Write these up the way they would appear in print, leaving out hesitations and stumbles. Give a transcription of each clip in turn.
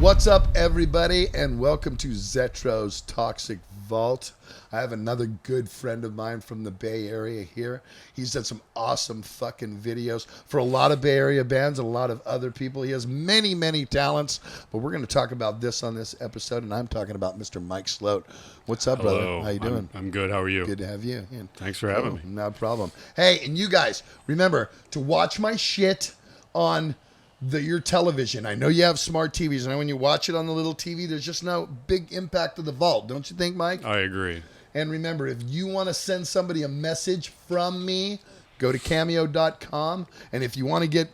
What's up, everybody, and welcome to Zetro's Toxic Vault. I have another good friend of mine from the Bay Area here. He's done some awesome fucking videos for a lot of Bay Area bands and a lot of other people. He has many, many talents, but we're going to talk about this on this episode, and I'm talking about Mr. Mike Sloat. What's up, Hello. brother? How you doing? I'm good. How are you? Good to have you. Yeah. Thanks for having me. No problem. Hey, and you guys, remember to watch my shit on your television. I know you have smart TVs, and when you watch it on the little TV, there's just no big impact of the vault. Don't you think, Mike? I agree. And remember, if you want to send somebody a message from me, go to cameo.com. And if you want to get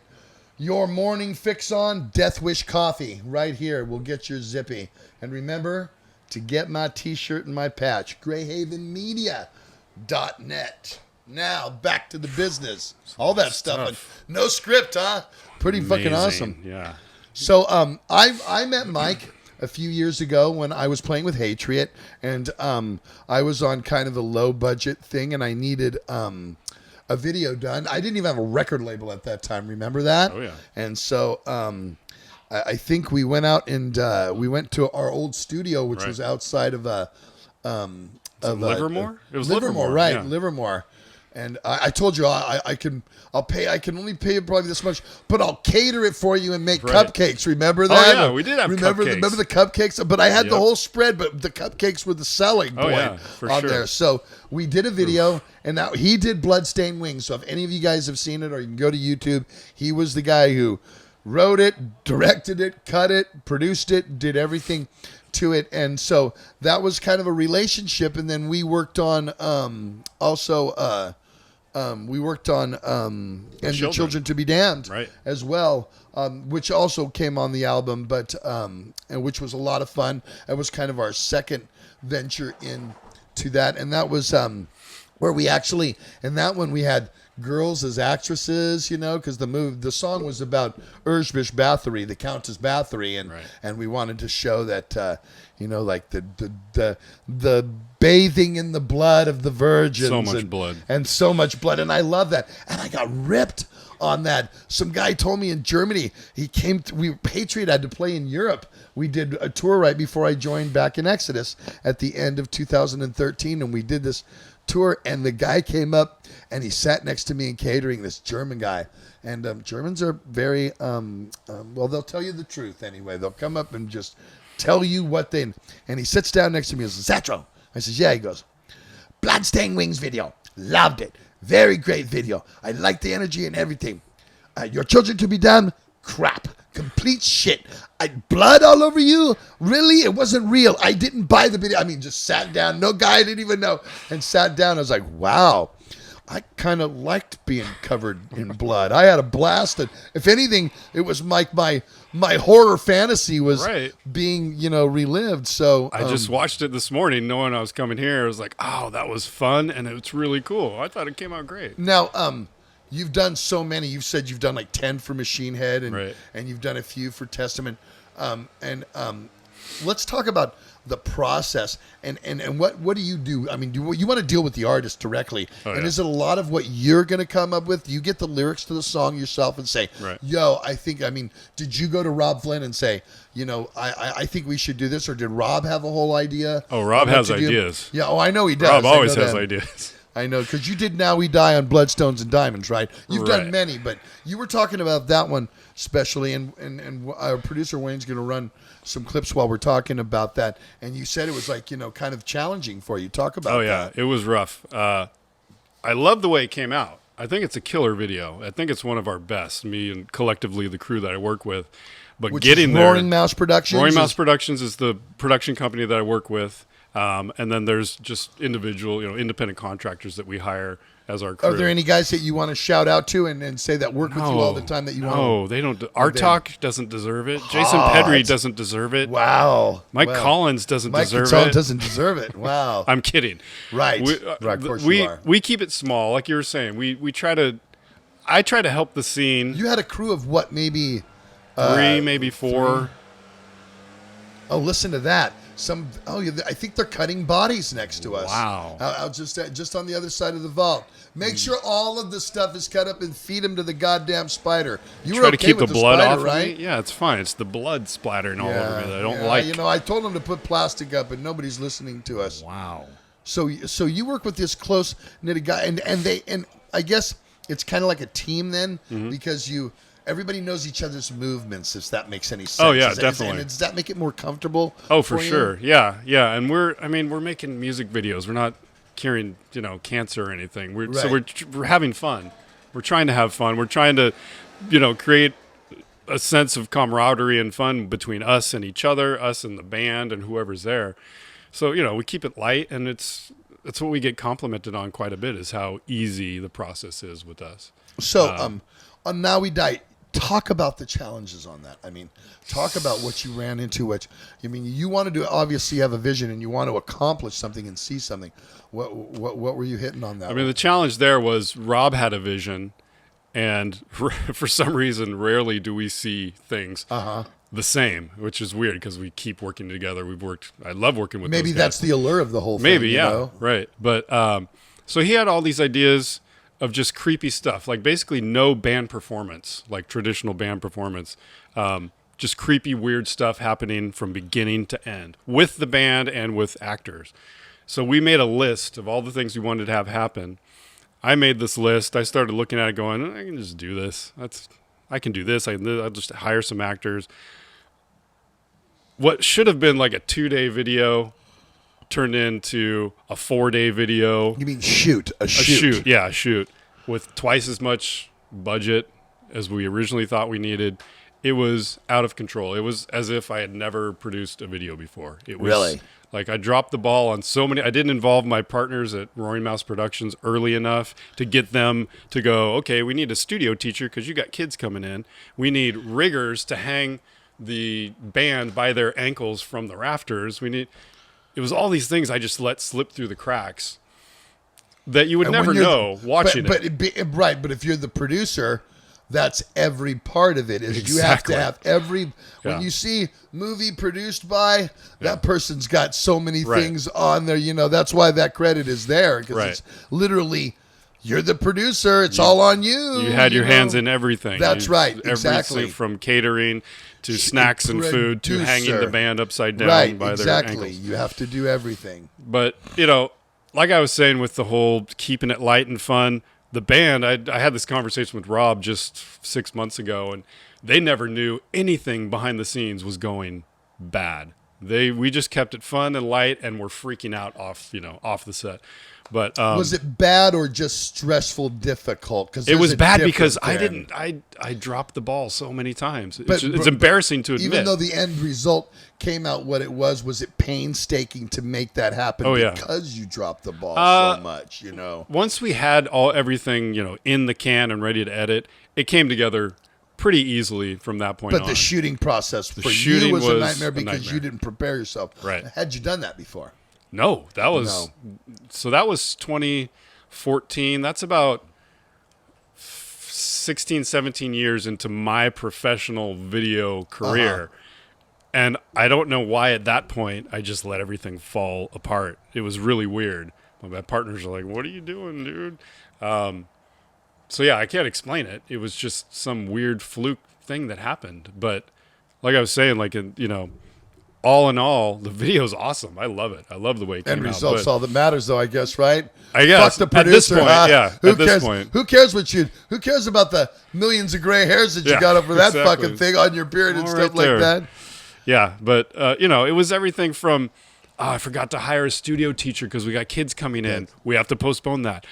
your morning fix on, Death Wish Coffee right here. We'll get your zippy. And remember to get my t-shirt and my patch, greyhavenmedia.net. Now, back to the business. All that stuff. No script, huh? Pretty fucking awesome. Yeah. So I met Mike a few years ago when I was playing with Hatriot, and I was on kind of a low budget thing, and I needed a video done. I didn't even have a record label at that time. Remember that? Oh yeah. And so I think we went out and we went to our old studio, which was outside of Livermore. It was Livermore, right? Yeah. Livermore. And I told you I can only pay you probably this much, but I'll cater it for you and make cupcakes. Remember that? Oh yeah, we did have cupcakes. Remember the cupcakes? But I had the whole spread, but the cupcakes were the selling point on there. So we did a video, and now he did Bloodstained Wings. So if any of you guys have seen it, or you can go to YouTube, he was the guy who wrote it, directed it, cut it, produced it, did everything to it. And so that was kind of a relationship. And then we worked on and the Children to be Damned as well, which also came on the album, but and which was a lot of fun. It was kind of our second venture into that, and that was where we actually, in that one we had girls as actresses, you know, because the song was about Erzbish Bathory, the Countess Bathory, and we wanted to show that you know, like the bathing in the blood of the virgins, so much blood, and I love that, and I got ripped on that. Some guy told me in Germany, Patriot had to play in Europe. We did a tour right before I joined back in Exodus at the end of 2013, and we did this tour, and the guy came up and he sat next to me in catering, this German guy. And Germans are very well, they'll tell you the truth anyway. They'll come up and just tell you what they, and he sits down next to me and says, Zetro. I says, yeah. He goes, Bloodstained Wings video, loved it, very great video, I like the energy and everything. Your Children to be Damned, crap, complete shit. Blood all over you? Really? It wasn't real. I didn't buy the video. I mean, just sat down. No guy I didn't even know. And sat down. I was like, wow. I kind of liked being covered in blood. I had a blast. And if anything, it was like my horror fantasy was being, relived. So I just watched it this morning knowing I was coming here. I was like, oh, that was fun. And it's really cool. I thought it came out great. Now, you've done so many. You've said you've done like 10 for Machine Head, and you've done a few for Testament. Let's talk about the process and what do you do? I mean, you want to deal with the artist directly, and is it a lot of what you're going to come up with? Do you get the lyrics to the song yourself and say, "Yo, did you go to Rob Flynn and say, I think we should do this," or did Rob have a whole idea? Oh, Rob has ideas. Yeah. Oh, I know he does. Rob always has ideas. I know, because you did Now We Die on Bloodstones and Diamonds, right? You've done many, but you were talking about that one especially, and our producer Wayne's going to run some clips while we're talking about that. And you said it was like, kind of challenging for you. Talk about that. Oh, yeah. It was rough. I love the way it came out. I think it's a killer video. I think it's one of our best, me and collectively the crew that I work with. But Which getting is there. Roaring Mouse Productions? Roaring Mouse Productions is the production company that I work with. And then there's just individual, independent contractors that we hire as our crew. Are there any guys that you want to shout out to and say that work with you all the time that you want? No, they don't. Artalk doesn't deserve it. Jason Pedri doesn't deserve it. Wow. Mike Collins doesn't deserve it. Mike doesn't deserve it. Wow. I'm kidding. Right. Of course you are. We keep it small, like you were saying. I try to help the scene. You had a crew of what, maybe 3, maybe 4. Oh, listen to that. I think they're cutting bodies next to us. Wow. Out just on the other side of the vault. Make sure all of the stuff is cut up and feed them to the goddamn spider. You Try were to okay keep with the the blood spider, off right? of me. Yeah, it's fine. It's the blood splattering all over me that I don't yeah, like. You know, I told them to put plastic up, and nobody's listening to us. Wow. So you work with this close knitted guy, and I guess it's kind of like a team then, because everybody knows each other's movements. If that makes any sense. Oh yeah, definitely. And does that make it more comfortable? Oh, for you? sure. Yeah. And we're making music videos. We're not curing, cancer or anything. So we're having fun. We're trying to have fun. We're trying to, create a sense of camaraderie and fun between us and each other, us and the band and whoever's there. So, we keep it light, and it's what we get complimented on quite a bit, is how easy the process is with us. So, on Now We Die, talk about the challenges on that. I mean, talk about what you ran into. You wanted to obviously have a vision, and you want to accomplish something and see something. What were you hitting on that? I mean, the challenge there was Rob had a vision, and for some reason, rarely do we see things the same, which is weird because we keep working together. I love working with Maybe those that's guys. the allure of the whole thing. Maybe, yeah, know? Right. But so he had all these ideas of just creepy stuff, like basically no band performance, like traditional band performance. Just creepy, weird stuff happening from beginning to end with the band and with actors. So we made a list of all the things we wanted to have happen. I made this list. I started looking at it going, I can just do this. I can do this. I'll just hire some actors. What should have been like a 2-day video turned into a 4-day video. You mean shoot. A shoot. Yeah, a shoot. With twice as much budget as we originally thought we needed. It was out of control. It was as if I had never produced a video before. It was Really? Like I dropped the ball on so many. I didn't involve my partners at Roaring Mouse Productions early enough to get them to go, okay, we need a studio teacher because you got kids coming in. We need riggers to hang the band by their ankles from the rafters. It was all these things I just let slip through the cracks that you would never know watching it. Right, but if you're the producer, that's every part of it. You have to have every. When you see movie produced by, that person's got so many things on there. That's why that credit is there, because it's literally. You're the producer. It's all on you. You had your hands in everything. That's right. Exactly. From catering to snacks and food to hanging the band upside down by their ankles. You have to do everything. But, like I was saying with the whole keeping it light and fun, the band, I had this conversation with Rob just 6 months ago, and they never knew anything behind the scenes was going bad. We just kept it fun and light, and we're freaking out off the set. But was it bad or just stressful, difficult? Because it was bad because I dropped the ball so many times. It's embarrassing to admit. Even though the end result came out what it was it painstaking to make that happen? Because you dropped the ball so much, Once we had everything, in the can and ready to edit, it came together pretty easly from that point on. But the shooting process for you was a nightmare because you didn't prepare yourself. Right. Had you done that before? No, that was 2014. That's about 16, 17 years into my professional video career. And I don't know why at that point I just let everything fall apart. It was really weird. My partners are like, "What are you doing, dude?" So yeah, I can't explain it. It was just some weird fluke thing that happened. But like I was saying, all in all, the video's awesome. I love it. I love the way it came out. End result's all that matters, though, I guess, right? I guess. Fuck the producer. At this point, Who cares Who cares about the millions of gray hairs that you got over that fucking thing on your beard and stuff like that? Yeah, but, it was everything from, I forgot to hire a studio teacher because we got kids coming in. We have to postpone that.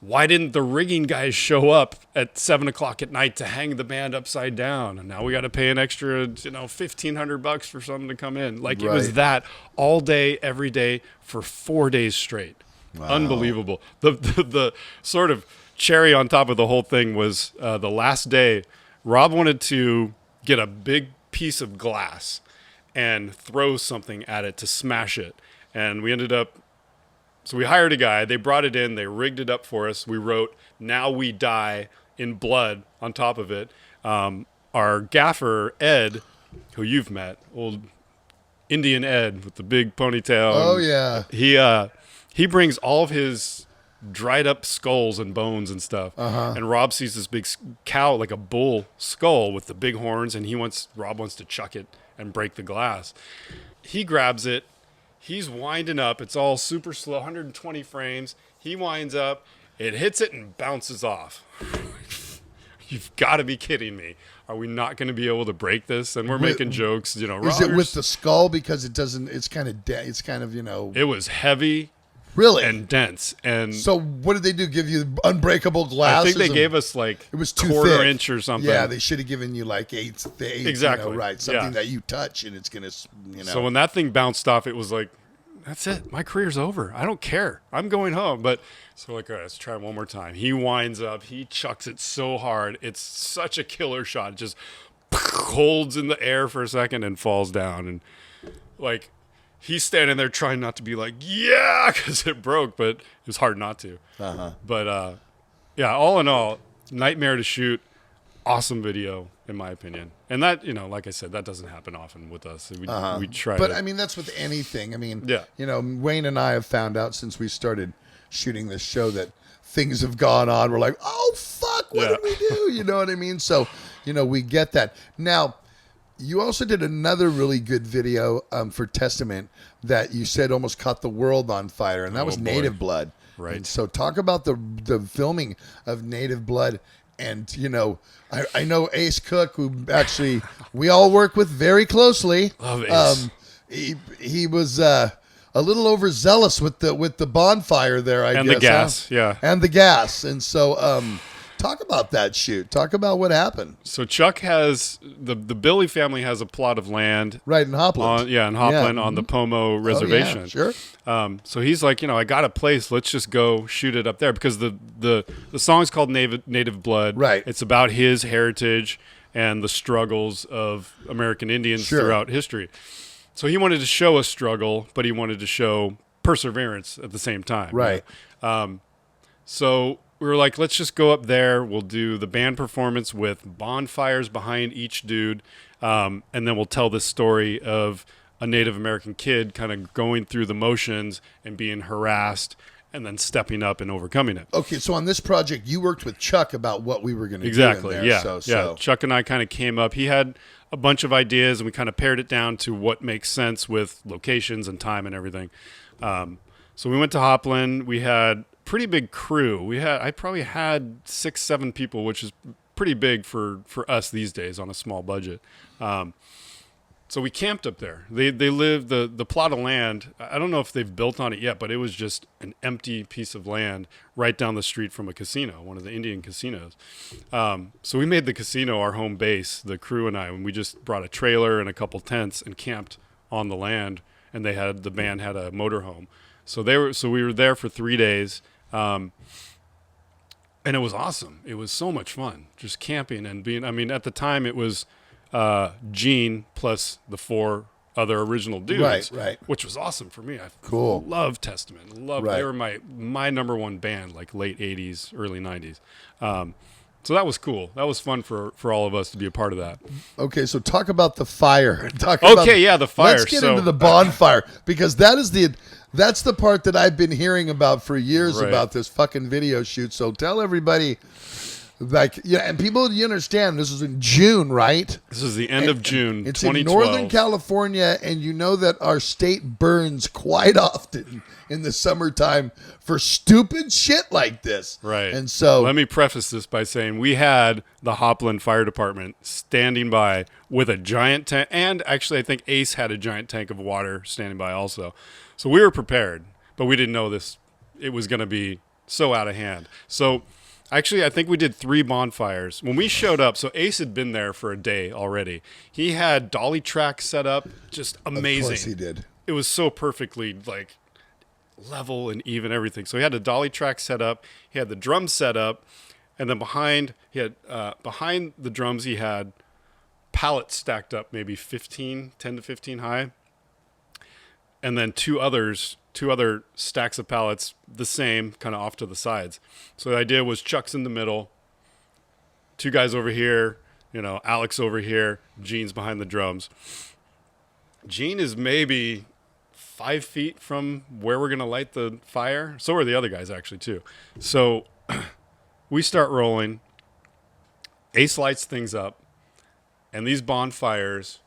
Why didn't the rigging guys show up at 7 o'clock at night to hang the band upside down? And now we got to pay an extra, $1,500 for someone to come in. It was that all day, every day for 4 days straight. Wow. Unbelievable. The sort of cherry on top of the whole thing was the last day. Rob wanted to get a big piece of glass and throw something at it to smash it. And we ended up. So we hired a guy, they brought it in, they rigged it up for us. We wrote, "Now We Die" in blood on top of it. Our gaffer, Ed, who you've met, old Indian Ed with the big ponytail. Oh, and yeah. he brings all of his dried up skulls and bones and stuff. And Rob sees this big cow, like a bull skull with the big horns, and Rob wants to chuck it and break the glass. He grabs it. He's winding up. It's all super slow, 120 frames. He winds up. It hits it and bounces off. You've got to be kidding me. Are we not going to be able to break this? And we're making jokes, you know. Is it with the skull? Because it doesn't, it's kind of, you know. It was heavy. Really? And dense. And so what did they do? Give you unbreakable glass? I think they gave us like it was too quarter thick. Inch or something. Yeah, they should have given you like eighth. Exactly. You know, right. Something that you touch and it's going to, you know. So when that thing bounced off, it was like, that's it. My career's over. I don't care. I'm going home. But so like, all right, let's try it one more time. He winds up. He chucks it so hard. It's such a killer shot. It just holds in the air for a second and falls down. And like, he's standing there trying not to be like, yeah, because it broke, but it was hard not to. But yeah, all in all, nightmare to shoot. Awesome video, in my opinion. And that, you know, like I said, that doesn't happen often with us. We try But to, I mean, that's with anything. I mean, Yeah. you know, Wayne and I have found out since we started shooting this show that things have gone on. We're like, oh, fuck, what did we do? You know what I mean? So, you know, we get that. Now, you also did another really good video for Testament that you said almost caught the world on fire, and that was boy. Native Blood. Right. And so talk about the filming of Native Blood. And, you know, I know Ace Cook, who actually we all work with very closely. Love Ace. He was a little overzealous with the bonfire there, I guess. and the gas, yeah. And the gas. And so talk about that shoot. Talk about what happened. So Chuck has, the Billy family has a plot of land. Right in Hopland. In Hopland on the Pomo reservation. Oh, yeah, sure. So he's like, you know, I got a place. Let's just go shoot it up there because the song's called Native Blood. Right. It's about his heritage and the struggles of American Indians throughout history. So he wanted to show a struggle, but he wanted to show perseverance at the same time. Right. So we were like, let's just go up there. We'll do the band performance with bonfires behind each dude. And then we'll tell this story of a Native American kid kind of going through the motions and being harassed and then stepping up and overcoming it. Okay, so on this project, you worked with Chuck about what we were going to Exactly, do in there. yeah. So. Chuck and I kind of came up. He had a bunch of ideas, and we kind of pared it down to what makes sense with locations and time and everything. So we went to Hopland. We had pretty big crew. I probably had 6-7 people, which is pretty big for us these days on a small budget. So we camped up there. They lived the plot of land. I don't know if they've built on it yet, but it was just an empty piece of land right down the street from a casino, one of the Indian casinos. So we made the casino our home base, the crew and I, and we just brought a trailer and a couple tents and camped on the land. And the band had a motorhome. So we were there for 3 days. And it was awesome. It was so much fun just camping and being, I mean, at the time it was Gene plus the 4 other original dudes, right. Which was awesome for me. I Cool. Love Testament. They were my number one band, like late 80s, early 90s. So that was cool. That was fun for all of us to be a part of that. Okay, so talk about the fire. The fire. Let's get into the bonfire because that's the part that I've been hearing about for years about this fucking video shoot. So tell everybody, and people, you understand this was in June, right? This is the end of June. It's 2012. in Northern California, and you know that our state burns quite often in the summertime for stupid shit like this. Right. And so let me preface this by saying we had the Hopland Fire Department standing by with a giant tank, and actually I think Ace had a giant tank of water standing by also. So we were prepared, but we didn't know it was going to be so out of hand. So actually, I think we did 3 bonfires. When we showed up, so Ace had been there for a day already. He had dolly tracks set up, just amazing. Of course he did. It was so perfectly like level and even everything. So he had a dolly track set up. He had the drums set up, and then behind the drums he had pallets stacked up, maybe 10 to 15 high, and then two other stacks of pallets, the same, kind of off to the sides. So the idea was Chuck's in the middle, 2 guys over here, Alex over here, Gene's behind the drums. Gene is maybe 5 feet from where we're gonna light the fire. So are the other guys actually too. So we start rolling. Ace lights things up, and these bonfires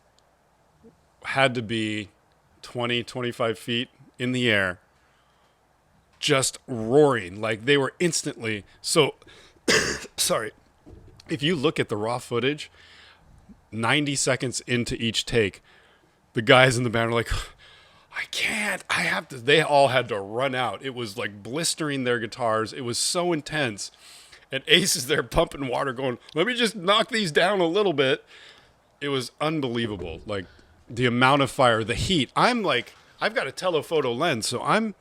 had to be 20, 25 feet in the air, just roaring. Like they were instantly. So, sorry. If you look at the raw footage, 90 seconds into each take, the guys in the band are like, I can't. I have to. They all had to run out. It was like blistering their guitars. It was so intense. And Ace is there pumping water going, let me just knock these down a little bit. It was unbelievable. Like the amount of fire, the heat. I'm like, I've got a telephoto lens, so I'm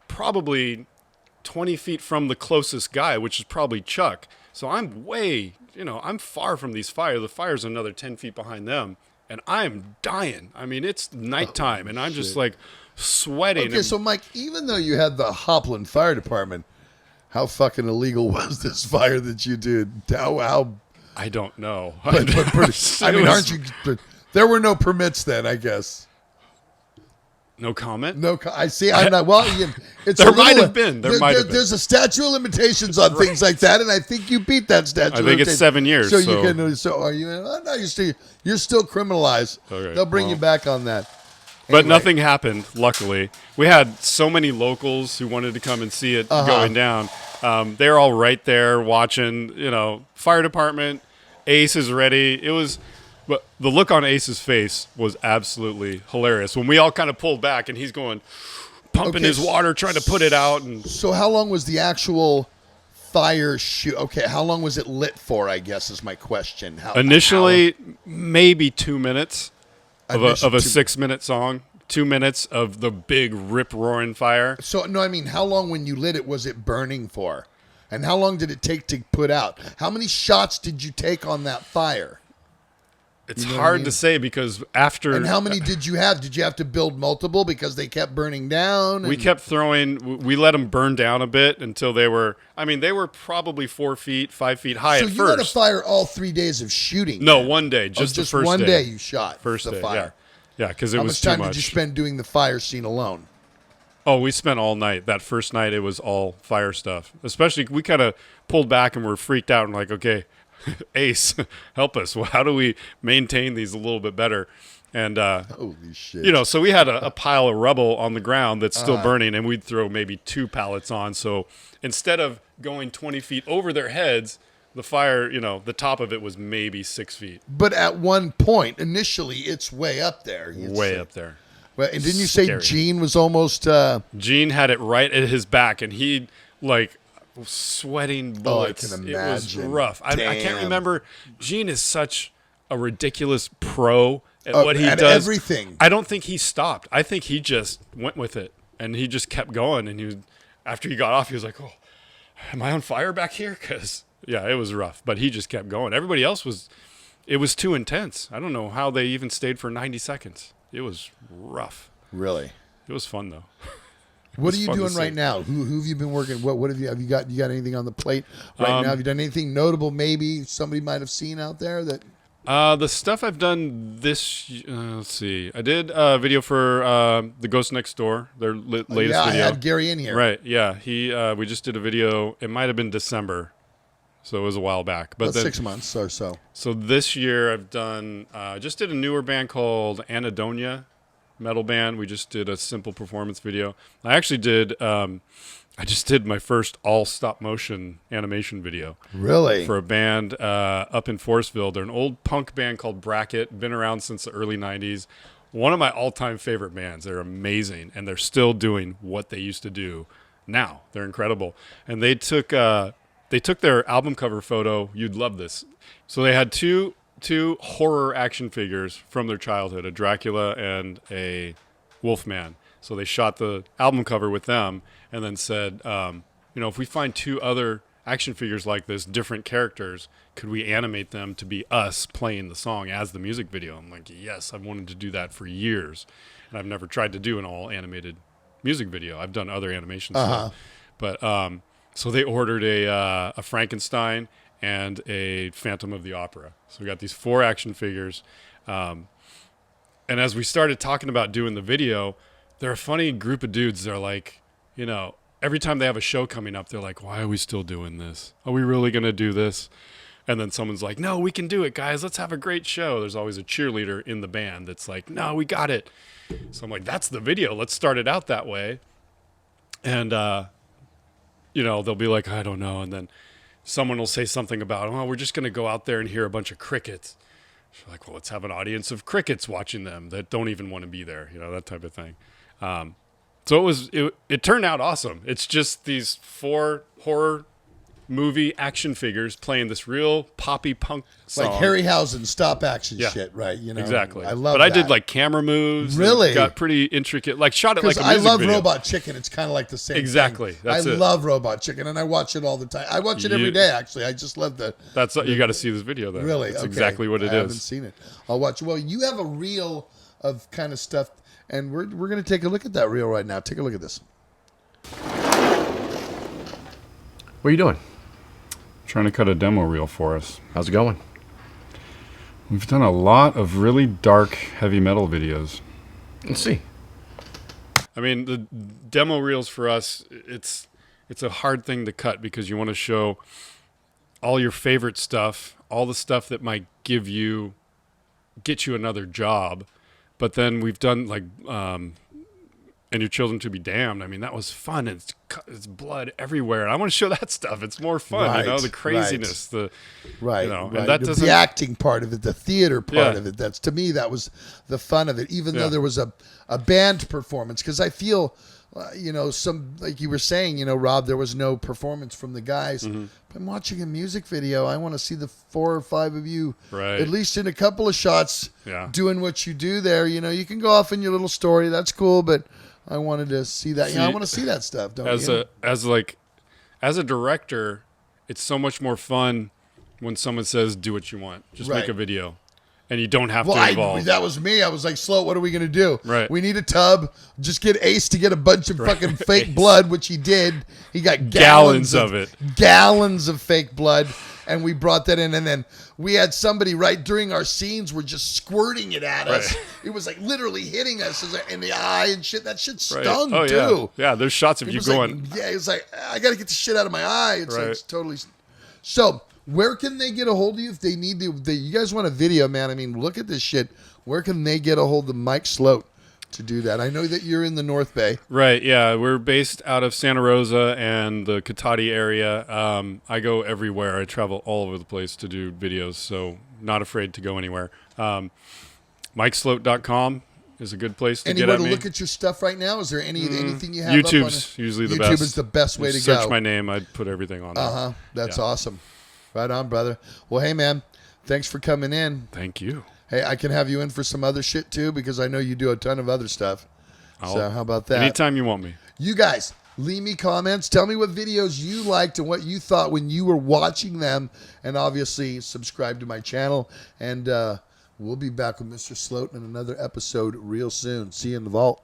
probably 20 feet from the closest guy, which is probably Chuck. So I'm way, I'm far from these fires. The fire's another 10 feet behind them. And I'm dying. I mean, it's nighttime, and I'm just like sweating. Okay, so Mike, even though you had the Hopland Fire Department, how fucking illegal was this fire that you did? How I don't know. but aren't you? There were no permits then, I guess. No comment? No, I see. I'm not. Well, it's there might have been. There's a statute of limitations on things like that, and I think you beat that statute. I think it's 7 years. So you can. So are you? Oh, no, you're still criminalized. Okay, They'll bring you back on that. But nothing happened, luckily. We had so many locals who wanted to come and see it going down. They were all right there watching, fire department, Ace is ready. But the look on Ace's face was absolutely hilarious. When we all kind of pulled back and he's pumping his water, trying to put it out. So how long was the actual fire shoot? Okay, how long was it lit for, I guess, is my question. Initially, maybe 2 minutes. Of a 6-minute song, 2 minutes of the big rip-roaring fire. So, no, I mean, how long when you lit it was it burning for? And how long did it take to put out? How many shots did you take on that fire? It's hard to say because after... And how many did you have? Did you have to build multiple because they kept burning down? We kept throwing... We let them burn down a bit until they were... they were probably 4 feet, 5 feet high at first. So you had to fire all 3 days of shooting? No, one day. Just the first day. One day you shot first the day, fire. Yeah, because it was too much. How much time did you spend doing the fire scene alone? Oh, we spent all night. That first night, it was all fire stuff. Especially, we kind of pulled back and were freaked out and like, okay, Ace, help us. Well, how do we maintain these a little bit better? And, holy shit. So we had a pile of rubble on the ground that's still burning, and we'd throw maybe 2 pallets on. So instead of going 20 feet over their heads, the fire, the top of it was maybe 6 feet. But at one point, initially, it's way up there. Way up there. Well, and didn't you say Gene was almost... Gene had it right at his back, and he, sweating bullets. Oh, I can imagine. It was rough. I can't remember. Gene is such a ridiculous pro at what he does. Everything. I don't think he stopped. I think he just went with it, and he just kept going. And after he got off, he was like, "Oh, am I on fire back here?" Because it was rough. But he just kept going. Everybody else it was too intense. I don't know how they even stayed for 90 seconds. It was rough. Really? It was fun though. What are you doing right now? Who have you been working? What have you got anything on the plate right now? Have you done anything notable? Maybe somebody might have seen out there that. The stuff I've done this. Let's see. I did a video for the Ghost Next Door. Their latest video. I had Gary in here. Right. Yeah. We just did a video. It might have been December, so it was a while back. But then, 6 months or so. So this year I've done. Just did a newer band called Anadonia. Metal band. We just did a simple performance video. I actually did. I just did my first all stop motion animation video. Really? For a band up in Forestville. They're an old punk band called Bracket. Been around since the early '90s. One of my all-time favorite bands. They're amazing, and they're still doing what they used to do now. They're incredible. And they took their album cover photo. You'd love this. So they had two horror action figures from their childhood, a Dracula and a Wolfman. So they shot the album cover with them and then said, if we find 2 other action figures like this, different characters, could we animate them to be us playing the song as the music video? I'm like, yes, I've wanted to do that for years. And I've never tried to do an all animated music video. I've done other animation stuff. But so they ordered a Frankenstein and a Phantom of the Opera. So we got these 4 action figures. And as we started talking about doing the video, they're a funny group of dudes. They're like, you know, every time they have a show coming up, they're like, why are we still doing this? Are we really going to do this? And then someone's like, no, we can do it, guys. Let's have a great show. There's always a cheerleader in the band that's like, no, we got it. So I'm like, that's the video. Let's start it out that way. And, you know, they'll be like, I don't know. And then someone will say something about, oh, we're just going to go out there and hear a bunch of crickets. So like, well, let's have an audience of crickets watching them that don't even want to be there, you know, that type of thing. So it turned out awesome. It's just these 4 horror movie action figures playing this real poppy punk song. Like Harryhausen stop action shit, right? You know, exactly. I love but that. I did like camera moves. Really? Got pretty intricate. Like shot it like a I music love video. Robot Chicken. It's kind of like the same Exactly. thing. That's I it. love Robot Chicken, and I watch it all the time. I watch it every day, actually. I just love the... That's you got to see this video, though. Really? That's okay. exactly what it is. I haven't seen it. I'll watch it. Well, you have a reel of kind of stuff, and we're going to take a look at that reel right now. Take a look at this. What are you doing? Trying to cut a demo reel for us. How's it going? We've done a lot of really dark heavy metal videos. Let's see. I mean, the demo reels for us, it's a hard thing to cut because you want to show all your favorite stuff, all the stuff that might get you another job. But then we've done like And Your Children to Be Damned. I mean, that was fun. It's blood everywhere. And I want to show that stuff. It's more fun, Right, you know, the craziness, right. you know, right. and that doesn't, the acting part of it, the theater part Yeah. of it. That's, to me, that was the fun of it. Even Yeah. though there was a band performance, because I feel, you know, some, like you were saying, you know, Rob, there was no performance from the guys. Mm-hmm. But I'm watching a music video. I want to see the 4 or 5 of you, Right. at least in a couple of shots, Yeah. doing what you do there. You know, you can go off in your little story. That's cool, but I wanted to see that. You know, I want to see that stuff. Don't you? As a director, it's so much more fun when someone says, do what you want. Just make Right. a video. And you don't have Well, to involve. that was me. I was like, Sloat, what are we going to do? Right. We need a tub. Just get Ace to get a bunch of fucking fake Ace. blood, which he did. He got Gallons of it. Gallons of fake blood. And we brought that in. And then we had somebody right during our scenes were just squirting it at us. Right. It was like literally hitting us in the eye and shit. That shit Right. stung, Oh, too. yeah. Yeah, there's shots of It you was going. like, yeah, it was like, I got to get the shit out of my eye. It's like, Right. it's totally. So, where can they get a hold of you if they need to? You guys want a video, man? I mean, look at this shit. Where can they get a hold of Mike Sloat to do that? I know that you're in the North Bay. Right, yeah. We're based out of Santa Rosa and the Cotati area. I go everywhere. I travel all over the place to do videos, so not afraid to go anywhere. MikeSloat.com is a good place to Anywhere get at to me. look at your stuff right now? Is there anything you have up on YouTube's it? usually the YouTube best. is the best way to Search go. my name. I'd put everything on there. Uh-huh. That's Yeah. awesome. Right on, brother. Well, hey, man, thanks for coming in. Thank you. Hey, I can have you in for some other shit, too, because I know you do a ton of other stuff. So how about that? Anytime you want me. You guys, leave me comments. Tell me what videos you liked and what you thought when you were watching them. And obviously, subscribe to my channel. And we'll be back with Mr. Sloat in another episode real soon. See you in the vault.